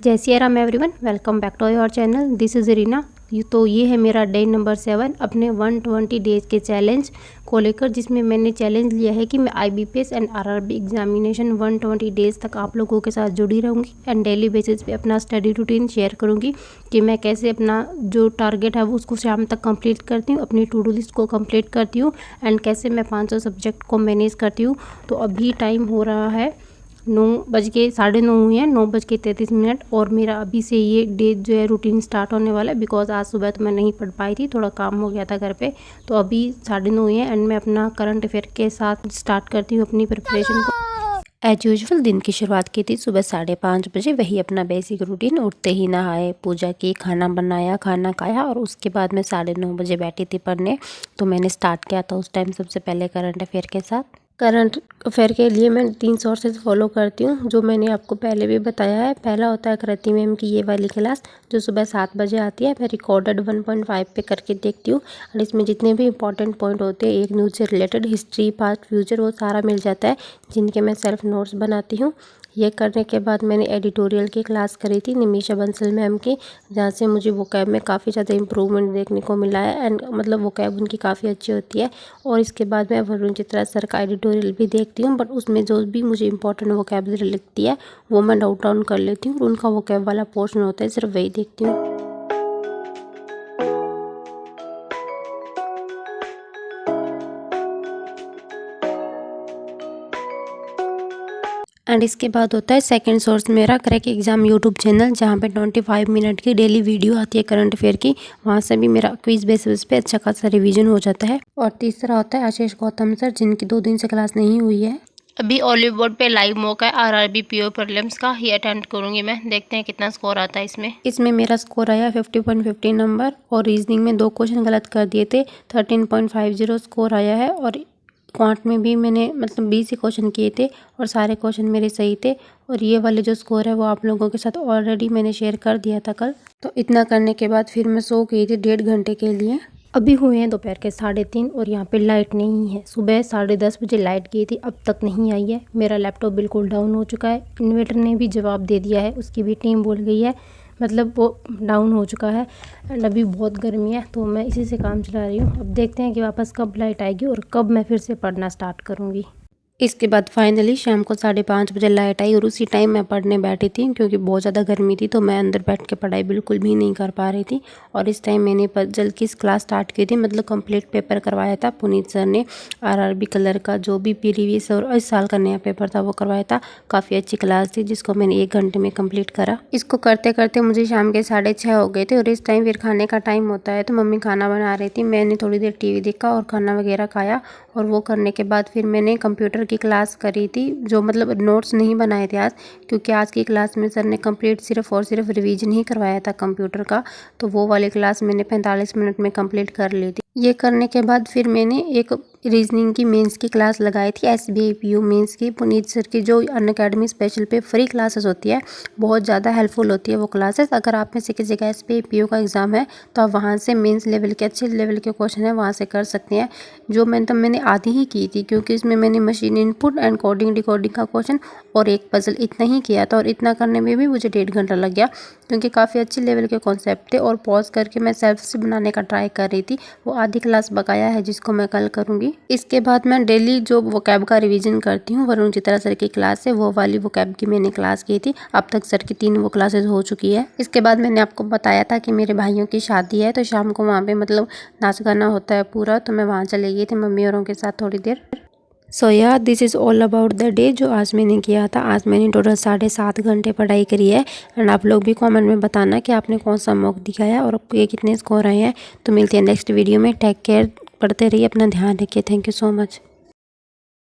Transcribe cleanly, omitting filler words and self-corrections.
जय Siya Ram everyone, welcome back to your channel. This is Reena. तो ये है मेरा डे नंबर 7 अपने 120 डेज़ के चैलेंज को लेकर, जिसमें मैंने चैलेंज लिया है कि मैं IBPS and RRB examination 120 days तक आप लोगों के साथ जुड़ी रहूँगी एंड डेली बेसिस पे अपना स्टडी रूटीन शेयर करूँगी कि मैं कैसे अपना जो टारगेट है वो उसको शाम तक कंप्लीट करती हूँ, अपनी टू डू लिस्ट को कंप्लीट करती हूँ एंड कैसे मैं 500 सब्जेक्ट को मैनेज करती हूँ। तो अभी टाइम हो रहा है 9:09 हुए हैं, 9:33 और मेरा अभी से ये डे जो है रूटीन स्टार्ट होने वाला है। बिकॉज आज सुबह तो मैं नहीं पढ़ पाई थी, थोड़ा काम हो गया था घर पे। तो अभी 9:30 हुए हैं एंड मैं अपना करंट अफेयर के साथ स्टार्ट करती हूँ अपनी प्रिपरेशन को। एज यूजुअल दिन की शुरुआत की थी सुबह 5:30 बजे, वही अपना बेसिक रूटीन। उठते ही नहाए, पूजा की, खाना बनाया, खाना खाया और उसके बाद मैं 9:30 बजे बैठी थी पढ़ने। तो मैंने स्टार्ट किया था उस टाइम सबसे पहले करंट अफेयर के साथ। करंट अफेयर के लिए मैं 3 सोर्सेज फॉलो करती हूँ, जो मैंने आपको पहले भी बताया है। पहला होता है कृति मैम की ये वाली क्लास जो सुबह 7 बजे आती है। मैं रिकॉर्डेड 1.5 पे करके देखती हूँ और इसमें जितने भी इंपॉर्टेंट पॉइंट होते हैं एक न्यूज़ से रिलेटेड, हिस्ट्री, पास्ट, फ्यूचर, वो सारा मिल जाता है, जिनके मैं सेल्फ नोट्स बनाती हूँ। ये करने के बाद मैंने एडिटोरियल की क्लास करी थी निमिषा बंसल मैम की, जहाँ से मुझे वोकैब में काफ़ी ज़्यादा इम्प्रूवमेंट देखने को मिला है एंड मतलब वोकैब उनकी काफ़ी अच्छी होती है। और इसके बाद मैं वरुण चित्रा सर का एडिटोरियल भी देखती हूँ, बट उसमें जो भी मुझे इंपॉर्टेंट वोकैबलरी लगती है वो मैं नोट डाउन कर लेती हूँ। उनका वोकैब वाला पोर्शन होता है, सिर्फ वही देखती हूँ। एंड इसके बाद होता है सेकंड सोर्स मेरा क्रैक एग्जाम यूट्यूब चैनल, जहाँ पे 25 मिनट की डेली वीडियो आती है करंट अफेयर की। वहाँ से भी मेरा क्विज बेसिस पे अच्छा खासा रिवीजन हो जाता है। और तीसरा होता है आशीष गौतम सर, जिनकी 2 दिन से क्लास नहीं हुई है। अभी ऑलिव बोर्ड पे लाइव मौका है RRB PO प्रीलिम्स का, ये अटेंड करूंगी मैं। देखते हैं कितना स्कोर आता है इसमें मेरा स्कोर आया 50.50 नंबर और रीजनिंग में 2 क्वेश्चन गलत कर दिए थे, 13.50 स्कोर आया है। और क्वांट में भी मैंने मतलब 20 ही क्वेश्चन किए थे और सारे क्वेश्चन मेरे सही थे। और ये वाले जो स्कोर है वो आप लोगों के साथ ऑलरेडी मैंने शेयर कर दिया था कल। तो इतना करने के बाद फिर मैं सो गई थी 1.5 घंटे के लिए। अभी हुए हैं दोपहर के 3:30 और यहाँ पे लाइट नहीं है। सुबह 10:30 बजे लाइट गई थी, अब तक नहीं आई है। मेरा लैपटॉप बिल्कुल डाउन हो चुका है, इन्वर्टर ने भी जवाब दे दिया है, उसकी भी टीम बोल गई है, मतलब वो डाउन हो चुका है। एंड अभी बहुत गर्मी है तो मैं इसी से काम चला रही हूँ। अब देखते हैं कि वापस कब लाइट आएगी और कब मैं फिर से पढ़ना स्टार्ट करूँगी। इसके बाद फाइनली शाम को 5:30 बजे लाइट आई और उसी टाइम मैं पढ़ने बैठी थी, क्योंकि बहुत ज़्यादा गर्मी थी तो मैं अंदर बैठ के पढ़ाई बिल्कुल भी नहीं कर पा रही थी। और इस टाइम मैंने पजल की क्लास स्टार्ट की थी, मतलब कंप्लीट पेपर करवाया था पुनीत सर ने। RRB कलर का जो भी प्रीवियस और इस साल का नया पेपर था वो करवाया था। काफ़ी अच्छी क्लास थी जिसको मैंने 1 घंटे में कम्प्लीट करा। इसको करते करते मुझे शाम के 6:30 हो गए थे और इस टाइम फिर खाने का टाइम होता है, तो मम्मी खाना बना रही थी। मैंने थोड़ी देर TV देखा और खाना वगैरह खाया और वो करने के बाद फिर मैंने कंप्यूटर की क्लास करी थी, जो मतलब नोट्स नहीं बनाए थे आज, क्योंकि आज की क्लास में सर ने कंप्लीट सिर्फ और सिर्फ रिवीजन ही करवाया था कंप्यूटर का। तो वो वाली क्लास मैंने 45 मिनट में कंप्लीट कर ली थी। ये करने के बाद फिर मैंने एक रीजनिंग की मेंस की क्लास लगाई थी, SBI PO मेंस की, पुनीत सर की, जो अनअकैडमी स्पेशल पे फ्री क्लासेस होती है। बहुत ज़्यादा हेल्पफुल होती है वो क्लासेस। अगर आप में से किसी का SBI PO का एग्ज़ाम है तो आप वहाँ से मेंस लेवल के अच्छे लेवल के क्वेश्चन है वहाँ से कर सकते हैं। जो मैंने आधी ही की थी, क्योंकि इसमें मैंने machine input and coding decoding का क्वेश्चन और एक पजल इतना ही किया था। और इतना करने में भी मुझे 1.5 घंटा लग गया, क्योंकि काफ़ी अच्छे लेवल के कॉन्सेप्ट थे और पॉज करके मैं सेल्फ से बनाने का ट्राई कर रही थी। वो आधी क्लास बकाया है जिसको मैं कल करूँगी। इसके बाद मैं डेली जो वोकैब का रिवीजन करती हूँ, वरुण चित्रा सर की क्लास है, वो वाली वोकैब की मैंने क्लास की थी। अब तक सर की 3 वो क्लासेस हो चुकी है। इसके बाद मैंने आपको बताया था कि मेरे भाइयों की शादी है, तो शाम को वहाँ पे मतलब नाच गाना होता है पूरा, तो मैं वहाँ चली गई थी मम्मी औरों के साथ थोड़ी देर। सो या this is all about the day जो आज मैंने किया था। आज मैंने टोटल 7.5 घंटे पढ़ाई करी है एंड आप लोग भी कमेंट में बताना कि आपने कौन सा मॉक दिखाया और आपके कितने स्कोर आए हैं। तो मिलते हैं नेक्स्ट वीडियो में। टेक केयर, पढ़ते रहिए, अपना ध्यान रखिए। Thank you so much.